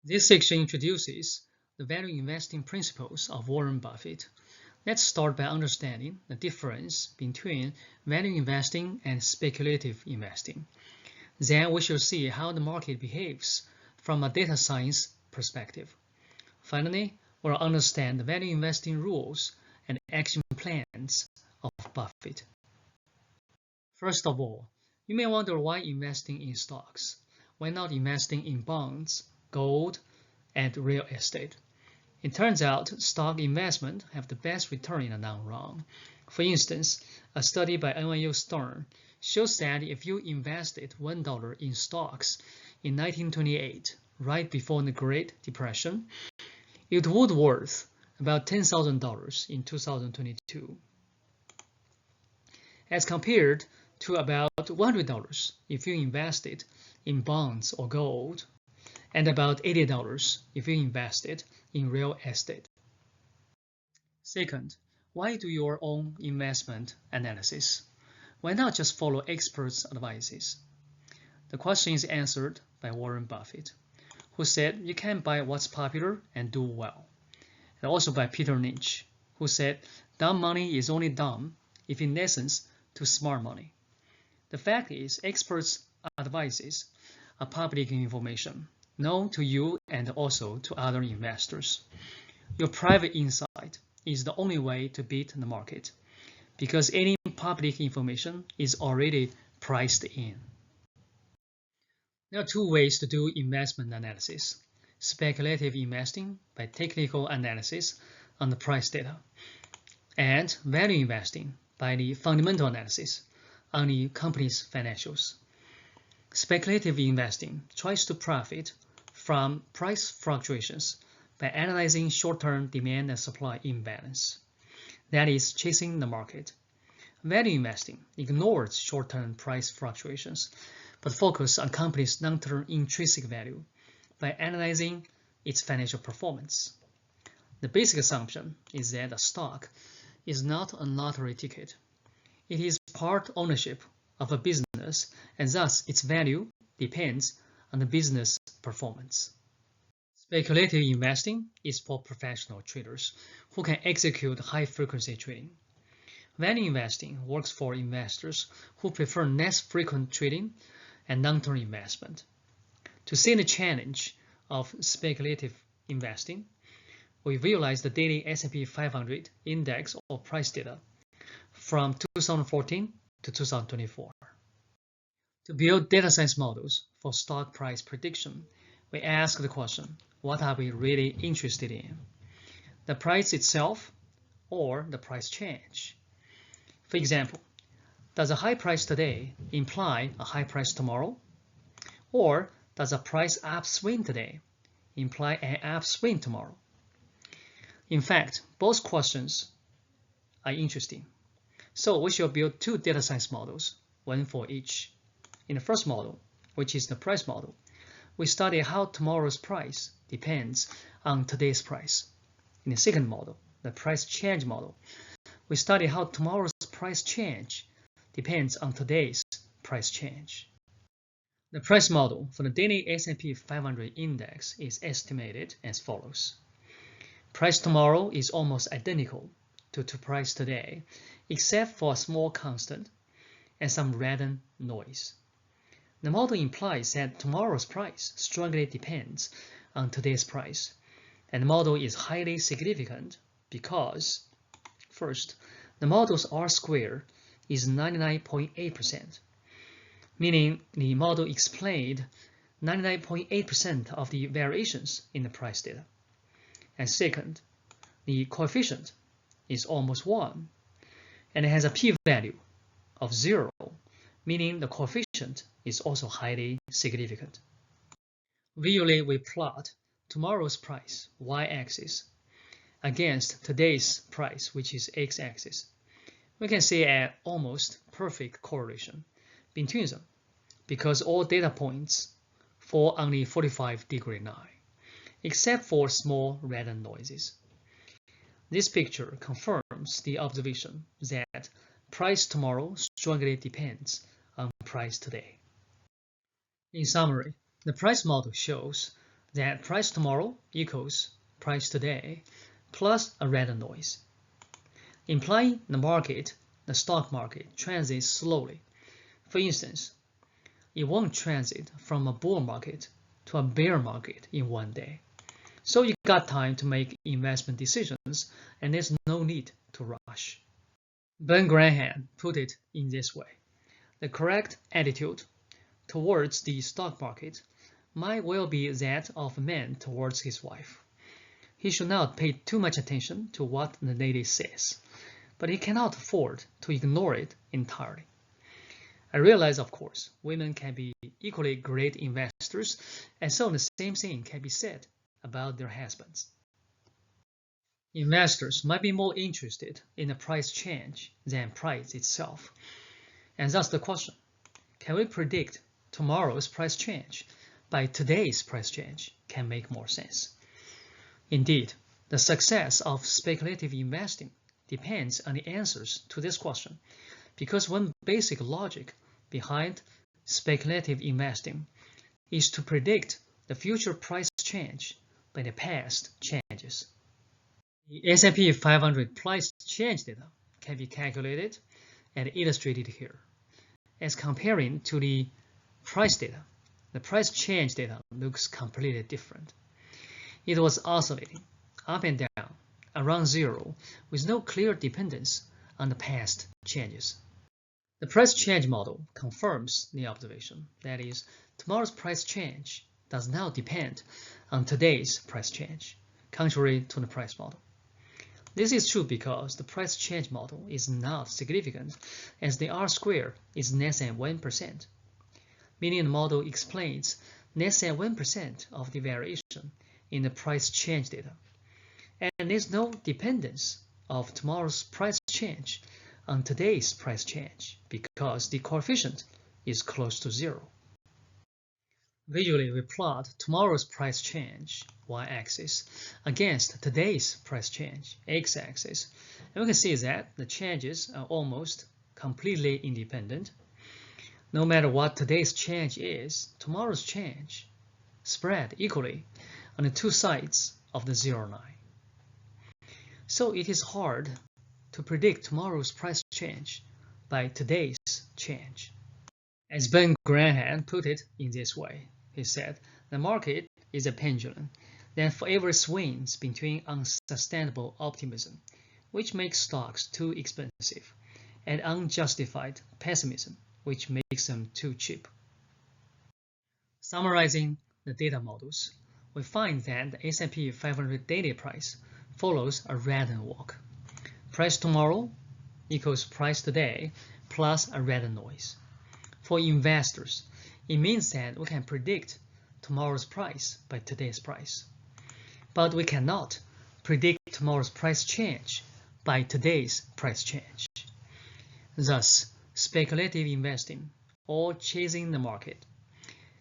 This section introduces the value investing principles of Warren Buffett. Let's start by understanding the difference between value investing and speculative investing. Then we shall see how the market behaves from a data science perspective. Finally, we'll understand the value investing rules and action plans of Buffett. First of all, you may wonder why investing in stocks. Why not investing in bonds, gold, and real estate? It turns out stock investment have the best return in the long run. For instance, a study by NYU Stern shows that if you invested $1 in stocks in 1928, right before the Great Depression, it would worth about $10,000 in 2022, as compared to about $100 if you invested in bonds or gold, and about $80 if you invested in real estate. Second, why do your own investment analysis? Why not just follow experts' advices? The question is answered by Warren Buffett, who said you can't buy what's popular and do well, and also by Peter Lynch, who said dumb money is only dumb if it listens to smart money. The fact is, experts' advices are public information, known to you and also to other investors. Your private insight is the only way to beat the market, because any public information is already priced in. There are two ways to do investment analysis: speculative investing by technical analysis on the price data, and value investing by the fundamental analysis on the company's financials. Speculative investing tries to profit from price fluctuations by analyzing short-term demand and supply imbalance, that is, chasing the market. Value investing ignores short-term price fluctuations, but focuses on company's long-term intrinsic value by analyzing its financial performance. The basic assumption is that a stock is not a lottery ticket. It is part ownership of a business, and thus its value depends on the business performance. Speculative investing is for professional traders who can execute high-frequency trading. Value investing works for investors who prefer less frequent trading and long-term investment. To see the challenge of speculative investing, we visualize the daily S&P 500 index or price data from 2014 to 2024. To build data science models for stock price prediction, we ask the question, what are we really interested in? The price itself or the price change? For example, does a high price today imply a high price tomorrow? Or does a price upswing today imply an upswing tomorrow? In fact, both questions are interesting. So we shall build two data science models, one for each. In the first model, which is the price model, we study how tomorrow's price depends on today's price. In the second model, the price change model, we study how tomorrow's price change depends on today's price change. The price model for the daily S&P 500 index is estimated as follows. Price tomorrow is almost identical to price today, except for a small constant and some random noise. The model implies that tomorrow's price strongly depends on today's price, and the model is highly significant because, first, the model's R-squared is 99.8%, meaning the model explained 99.8% of the variations in the price data. And second, the coefficient is almost 1, and it has a p-value of 0, meaning the coefficient is also highly significant. Visually, we plot tomorrow's price, y-axis, against today's price, which is x-axis. We can see an almost perfect correlation between them because all data points fall on the 45-degree line, except for small random noises. This picture confirms the observation that price tomorrow strongly depends on price today. In summary, the price model shows that price tomorrow equals price today plus a random noise, implying the stock market transits slowly. For instance, it won't transit from a bull market to a bear market in one day. So you got time to make investment decisions, and there's no need to rush. Ben Graham put it in this way: the correct attitude towards the stock market might well be that of a man towards his wife. He should not pay too much attention to what the lady says, but he cannot afford to ignore it entirely. I realize, of course, women can be equally great investors, and so the same thing can be said about their husbands. Investors might be more interested in the price change than price itself. And thus the question, can we predict tomorrow's price change by today's price change, can make more sense. Indeed, the success of speculative investing depends on the answers to this question, because one basic logic behind speculative investing is to predict the future price change by the past changes. The S&P 500 price change data can be calculated and illustrated here. As comparing to the price data, the price change data looks completely different. It was oscillating up and down around zero with no clear dependence on the past changes. The price change model confirms the observation, that is, tomorrow's price change does not depend on today's price change, contrary to the price model. This is true because the price change model is not significant, as the R-squared is less than 1%, meaning the model explains less than 1% of the variation in the price change data. And there's no dependence of tomorrow's price change on today's price change because the coefficient is close to zero. Visually, we plot tomorrow's price change, y-axis, against today's price change, x-axis, and we can see that the changes are almost completely independent. No matter what today's change is, tomorrow's change spread equally on the two sides of the zero line. So it is hard to predict tomorrow's price change by today's change. As Ben Graham put it in this way, he said, the market is a pendulum that forever swings between unsustainable optimism, which makes stocks too expensive, and unjustified pessimism, which makes them too cheap. Summarizing the data models, we find that the S&P 500 daily price follows a random walk. Price tomorrow equals price today plus a random noise. For investors, it means that we can predict tomorrow's price by today's price. But we cannot predict tomorrow's price change by today's price change. Thus, speculative investing or chasing the market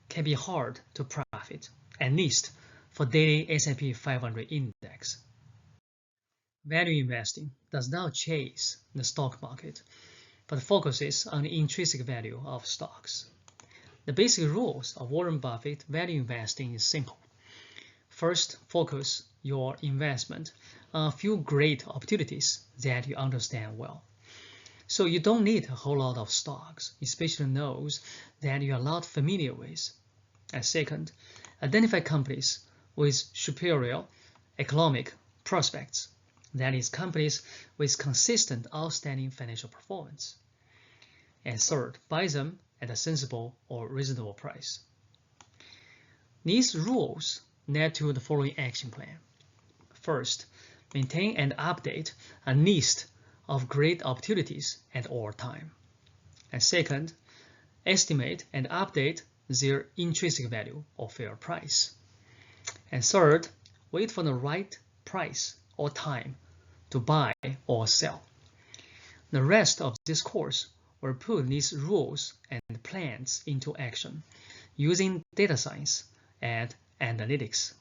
can be hard to profit, at least for daily S&P 500 index. Value investing does not chase the stock market, but focuses on the intrinsic value of stocks. The basic rules of Warren Buffett value investing is simple. First, focus your investment on a few great opportunities that you understand well. So you don't need a whole lot of stocks, especially those that you are not familiar with. And second, identify companies with superior economic prospects, that is, companies with consistent outstanding financial performance. And third, buy them at a sensible or reasonable price. These rules led to the following action plan. First, maintain and update a list of great opportunities at all time. And second, estimate and update their intrinsic value or fair price. And third, wait for the right price or time to buy or sell. The rest of this course will put these rules and plans into action using data science and analytics.